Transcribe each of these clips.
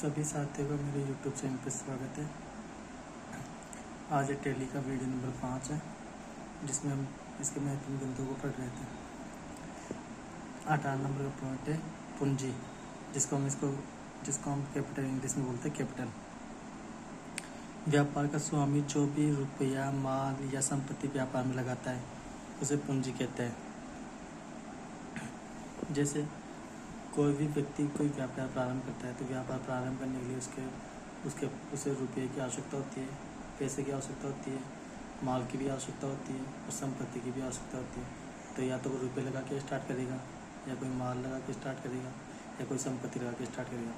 सभी साथियों का मेरे YouTube चैनल पर स्वागत है। आज टैली का वीडियो नंबर 5 है, जिसमें हम इसके महत्वपूर्ण बिंदुओं को पढ़ रहे थे। 18 नंबर का पॉइंट है पूंजी, जिसको हम कैपिटल इंग्लिश में बोलते हैं कैपिटल। व्यापार का स्वामी जो भी रुपया, माल या संपत्ति व्यापार में लगाता है उसे पूंजी कहते हैं। जैसे कोई भी व्यक्ति कोई व्यापार प्रारंभ करता है तो व्यापार प्रारंभ करने के लिए उसे रुपये की आवश्यकता होती है, पैसे की आवश्यकता होती है, माल की भी आवश्यकता होती है और संपत्ति की भी आवश्यकता होती है। तो या तो वो रुपये लगा के स्टार्ट करेगा, या कोई माल लगा के स्टार्ट करेगा, या कोई संपत्ति लगा के स्टार्ट करेगा।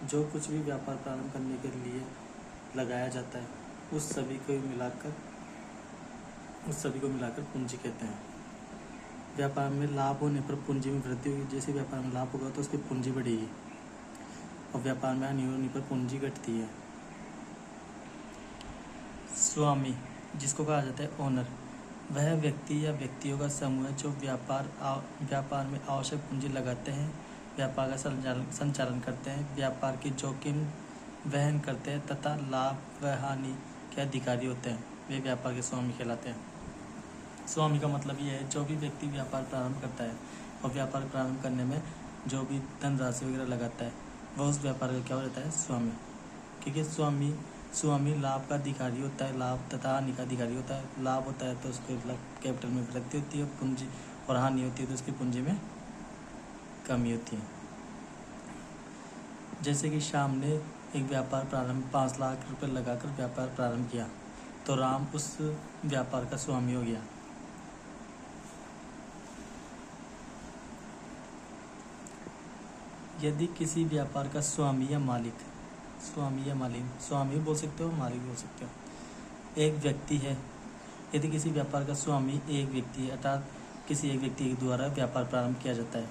जो कुछ भी व्यापार प्रारंभ करने के लिए लगाया जाता है उस सभी को मिलाकर पूंजी कहते हैं। व्यापार में लाभ होने पर पूंजी में वृद्धि होगी। जैसे व्यापार में लाभ होगा तो उसकी पूंजी बढ़ेगी, और व्यापार में हानि होने पर पूंजी घटती है। स्वामी, जिसको कहा जाता है ओनर, वह व्यक्ति या व्यक्तियों का समूह है जो व्यापार में आवश्यक पूंजी लगाते हैं, व्यापार का संचालन करते हैं, व्यापार की जोखिम वहन करते हैं तथा लाभ व हानि के अधिकारी होते हैं। वे व्यापार के स्वामी कहलाते हैं। स्वामी का मतलब ये है जो भी व्यक्ति व्यापार प्रारंभ करता है और व्यापार प्रारंभ करने में जो भी धनराशि वगैरह लगाता है वह उस व्यापार का क्या हो जाता है, स्वामी। क्योंकि स्वामी लाभ का अधिकारी होता है, लाभ तथा हानि का अधिकारी होता है। लाभ होता है तो उसके कैपिटल में वृद्धि होती है पूंजी, और हानि होती है तो उसकी पूंजी में कमी होती है। जैसे कि श्याम ने एक व्यापार प्रारंभ 5 लाख रुपए लगाकर व्यापार प्रारंभ किया तो राम उस व्यापार का स्वामी हो गया। यदि किसी व्यापार का स्वामी या मालिक स्वामी बोल सकते हो, मालिक बोल सकते हो, एक व्यक्ति है। यदि किसी व्यापार का स्वामी एक व्यक्ति है, अर्थात किसी एक व्यक्ति के द्वारा व्यापार प्रारंभ किया जाता है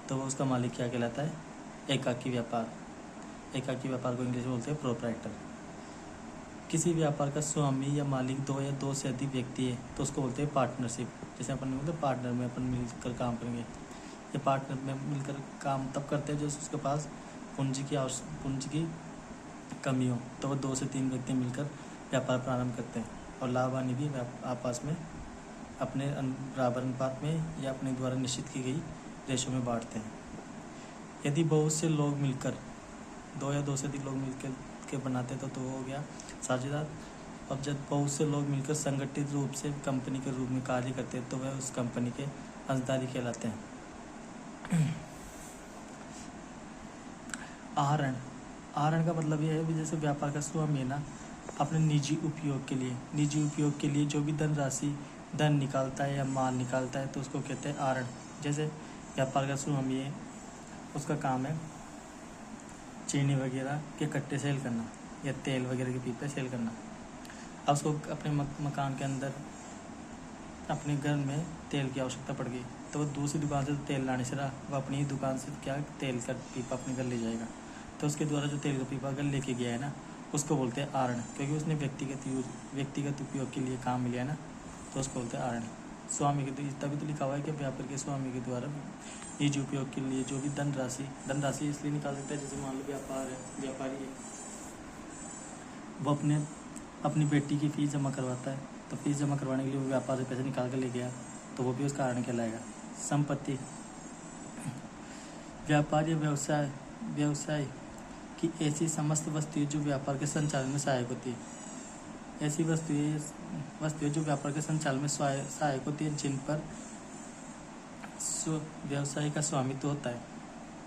तो वो उसका मालिक क्या कहलाता है, एकाकी व्यापार को इंग्लिश में बोलते हैं प्रोप्राइटर। किसी व्यापार का स्वामी या मालिक 2 या 2 से अधिक व्यक्ति है तो उसको बोलते हैं पार्टनरशिप। जैसे अपन बोलते हैं पार्टनर में अपन मिलकर काम करेंगे, ये पार्टनर में मिलकर काम तब करते हैं जो उसके पास पूंजी की कमी हो, तो वो 2 से 3 व्यक्ति मिलकर व्यापार प्रारंभ करते हैं और लाभ हानि भी आपस में अपने बराबर अनुपात में या अपने द्वारा निश्चित की गई रेशो में बांटते हैं। यदि बहुत से लोग मिलकर 2 या 2 से अधिक लोग मिलकर के बनाते तो वो हो गया साझेदार। अब जब बहुत से लोग मिलकर संगठित रूप से कंपनी के रूप में कार्य करते हैं तो वह उस कंपनी के अंशधारी कहलाते हैं। आहरण का मतलब यह है कि जैसे व्यापार का स्वामी है ना, अपने निजी उपयोग के लिए जो भी धन निकालता है या माल निकालता है तो उसको कहते हैं आहरण। जैसे व्यापार का स्वामी है, उसका काम है चीनी वगैरह के कट्टे सेल करना या तेल वगैरह के पीपे सेल करना। अब उसको अपने मकान के अंदर अपने घर में तेल की आवश्यकता पड़ गई तो वो दूसरी दुकान से तेल लाने से रहा, वो अपनी ही दुकान से क्या तेल का पीपा अपने घर ले जाएगा। तो उसके द्वारा जो तेल का पीपा घर लेके गया है ना, उसको बोलते हैं आहरण। क्योंकि उसने व्यक्तिगत उपयोग के लिए काम मिला है ना, तो उसको बोलते हैं आहरण। स्वामी के तभी तो लिखा हुआ है कि व्यापार के स्वामी के द्वारा निजी उपयोग के लिए जो भी धनराशि इसलिए निकाल सकता है। जैसे मान लो व्यापारी है, वो अपनी बेटी की फीस जमा करवाता है, तो फीस जमा करवाने के लिए वो व्यापार से पैसे निकाल कर ले गया तो वो भी उसका आहरण कहलाएगा। संपत्ति, व्यापार या व्यवसाय की ऐसी समस्त वस्तुएं जो व्यापार के संचालन में सहायक होती है। ऐसी वस्तुएं जो व्यापार के संचालन में सहायक होती है, जिन पर व्यवसाय का स्वामित्व होता है,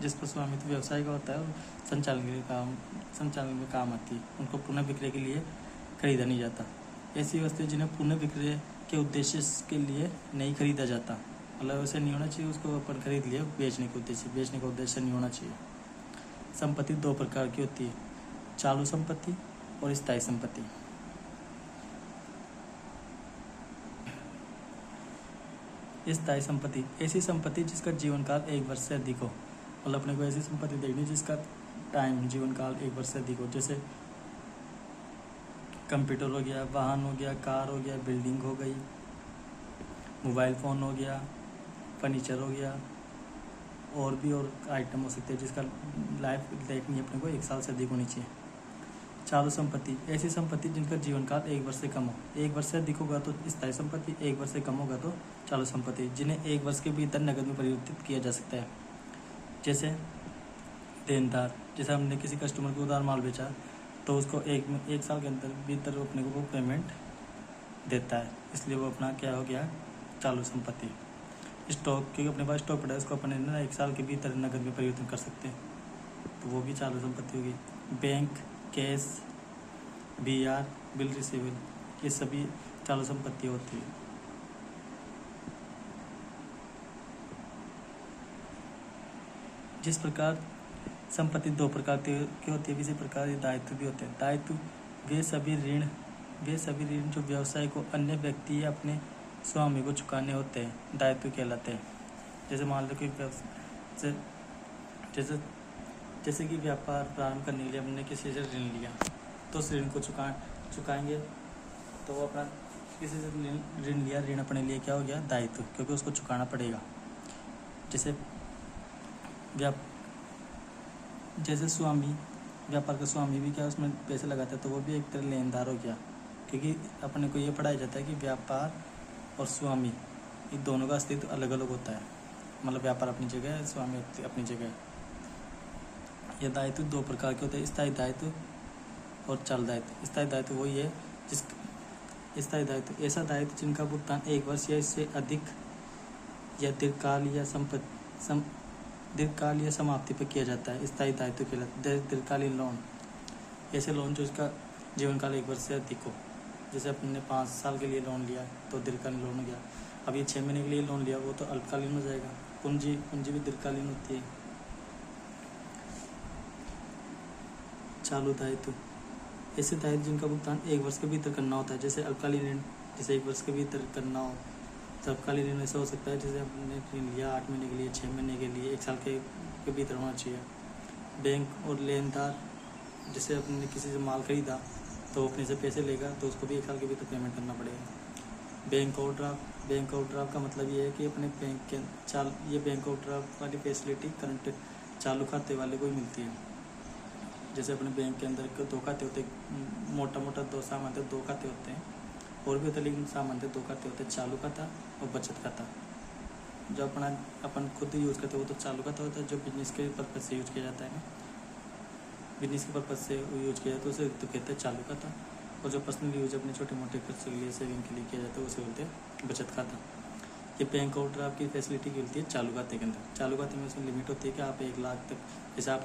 जिस पर स्वामित्व व्यवसाय का होता है और संचालन में काम आती है, उनको पुनः विक्रय के लिए खरीदा नहीं जाता। ऐसी वस्तुएं जिन्हें पुनः विक्रय के उद्देश्य के लिए नहीं खरीदा जाता, मतलब वैसे नहीं होना चाहिए उसको अपन खरीद लिया बेचने का उद्देश्य नहीं होना चाहिए। संपत्ति 2 प्रकार की होती है, चालू संपत्ति और स्थायी संपत्ति। स्थायी संपत्ति, ऐसी संपत्ति जिसका जीवन काल 1 वर्ष से अधिक हो। मतलब अपने को ऐसी संपत्ति देखनी जिसका जीवन काल 1 वर्ष से अधिक हो। जैसे कंप्यूटर हो गया, वाहन हो गया, कार हो गया, बिल्डिंग हो गई, मोबाइल फ़ोन हो गया, फर्नीचर हो गया और भी और आइटम हो सकते हैं जिसका लाइफ देखनी अपने को 1 साल से अधिक होनी चाहिए। चालू संपत्ति, ऐसी संपत्ति जिनका जीवन काल 1 वर्ष से कम हो। 1 वर्ष से अधिक होगा तो स्थायी संपत्ति, 1 वर्ष से कम होगा तो चालू संपत्ति, जिन्हें 1 वर्ष के भीतर नकद में परिवर्तित किया जा सकता है। जैसे देनदार, जैसे हमने किसी कस्टमर को उधार माल बेचा तो उसको एक साल के अंदर भीतर अपने को वो पेमेंट देता है, इसलिए वो अपना क्या हो गया, चालू संपत्ति। स्टॉक, क्योंकि अपने पास स्टॉक पड़ा है उसको अपने ना 1 साल के भीतर नकद में परिवर्तन कर सकते हैं, तो वो भी चालू संपत्ति होगी। Bank, cash, BR, bill receivable, ये सभी चालू संपत्ति होती है। जिस प्रकार संपत्ति 2 प्रकार की होती है, इसी प्रकार ये दायित्व भी होते हैं। दायित्व वे सभी ऋण जो व्यवसाय को अन्य व्यक्ति या अपने स्वामी को चुकाने होते हैं, दायित्व कहलाते हैं। जैसे मान लो कि जैसे कि व्यापार प्रारंभ करने के लिए हमने किसी से ऋण लिया तो उस ऋण को चुकाएंगे, तो वो अपना किसी से ऋण लिया, ऋण अपने लिए क्या हो गया, दायित्व, क्योंकि उसको चुकाना पड़ेगा। जैसे स्वामी, व्यापार का स्वामी भी क्या उसमें पैसे लगाता है, तो वो भी एक तरह लेनदार हो गया, क्योंकि अपने को ये पढ़ाया जाता है कि व्यापार और स्वामी इन दोनों का अस्तित्व अलग अलग होता है। मतलब व्यापार अपनी जगह है, स्वामी अपनी जगह है। यह दायित्व 2 प्रकार के होते हैं, स्थायी दायित्व और चाल दायित्व। स्थायी दायित्व वही है स्थायी दायित्व ऐसा दायित्व जिनका भुगतान 1 वर्ष या इससे अधिक या दीर्घकाल या समाप्ति पर किया जाता है, स्थायी दायित्व कहलाता है। दीर्घकालीन लोन, ऐसे लोन जो इसका जीवन काल 1 वर्ष से अधिक हो। जैसे अपने 5 साल के लिए लोन लिया तो दीर्घकालीन लोन हो गया। अब ये 6 महीने के लिए लोन लिया वो तो अल्पकालीन हो जाएगा। पूंजी भी दीर्घकालीन होती है। चालू दायित्व, ऐसे दायित्व जिनका भुगतान 1 वर्ष के भीतर करना होता है। जैसे अल्पकालीन ऋण, जैसे 1 वर्ष के भीतर करना हो। अल्पकालीन ऋण ऐसा हो सकता है जैसे हमने ऋण लिया 8 महीने के लिए, 6 महीने के लिए, 1 साल के भीतर होना चाहिए। बैंक और लेनदार, जैसे अपने किसी से माल खरीदा तो अपने से पैसे लेगा तो उसको भी 1 साल के भीतर पेमेंट करना पड़ेगा। बैंक ओवरड्राफ्ट का मतलब ये है कि अपने ये बैंक ओवरड्राफ्ट वाली फैसिलिटी करंट चालू खाते वाले को ही मिलती है। जैसे अपने बैंक के अंदर 2 खाते होते हैं, मोटा 2 सामान्य 2 खाते होते हैं, और भी होते हैं लेकिन सामान्य 2 खाते होते हैं, चालू खाता और बचत खाता। जो अपन खुद यूज़ करते हैं वो तो चालू खाता होता है, जो बिजनेस के पर्पज से यूज़ किया जाता है ना, बिजनेस के पर्पज से यूज़ किया जाता है उसे तो कहते हैं चालू खाता। और जो पर्सनल यूज़ अपने छोटे मोटे खर्च के लिए, सेविंग के लिए किया जाता है उसे बोलते हैं बचत खाता। ये बैंक ओवरड्राफ्ट की फैसिलिटी मिलती है चालू खाते के अंदर। चालू खाते में उसमें लिमिट होती है कि आप 1 लाख तक, जैसे आपके